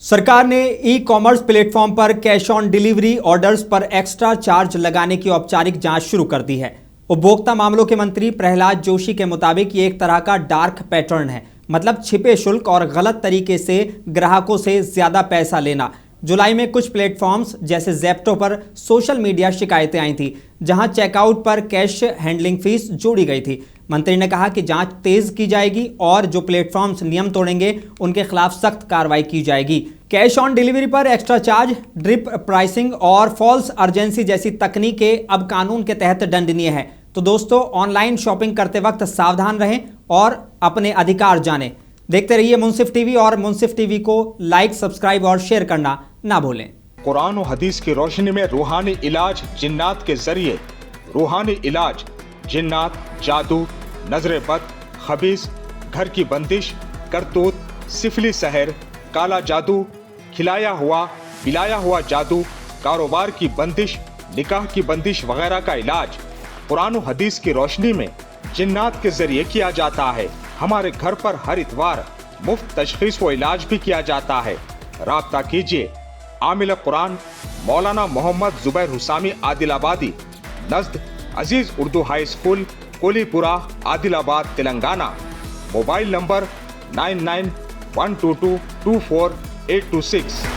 सरकार ने e commerce platform पर कैश ऑन डिलीवरी ऑर्डर्स पर एक्स्ट्रा चार्ज लगाने की औपचारिक जांच शुरू कर दी है। उपभोक्ता मामलों के मंत्री प्रहलाद जोशी के मुताबिक ये एक तरह का डार्क पैटर्न है, मतलब छिपे शुल्क और गलत तरीके से ग्राहकों से ज्यादा पैसा लेना। जुलाई में कुछ प्लेटफॉर्म्स जैसे ज़ेप्टो पर सोशल मीडिया शिकायतें आई थी, जहां चेकआउट पर कैश हैंडलिंग फीस जोड़ी गई थी। मंत्री ने कहा कि जांच तेज की जाएगी और जो प्लेटफॉर्म्स नियम तोड़ेंगे उनके खिलाफ सख्त कार्रवाई की जाएगी। कैश ऑन डिलीवरी पर एक्स्ट्रा चार्ज, ड्रिप प्राइसिंग और फॉल्स अर्जेंसी जैसी तकनीकें अब कानून के तहत दंडनीय है। तो दोस्तों, ऑनलाइन शॉपिंग करते वक्त सावधान रहें और अपने अधिकार जानें। देखते रहिए मुंसिफ टीवी और मुंसिफ टीवी को लाइक, सब्सक्राइब और शेयर करना ना भूलें। कुरान और हदीस की रोशनी में रूहानी इलाज जिन्नात के जरिए। रूहानी इलाज जिन्नात, जादू, नजर बद, खबीस, घर की बंदिश, करतूत, सिफली सहर, काला जादू, खिलाया हुआ पिलाया हुआ जादू, कारोबार की बंदिश, निकाह की बंदिश वगैरह का इलाज कुरान और हदीस की रोशनी में जिन्नात के जरिए किया जाता है। हमारे घर पर हर इतवार मुफ्त तशखीस व इलाज भी किया जाता है। राब्ता कीजिए आमिल कुरान मौलाना मोहम्मद जुबैर हुसामी आदिलाबादी, नज़द Aziz Urdu high school, Kolipura, Adilabad, Telangana. Mobile number 9912224826।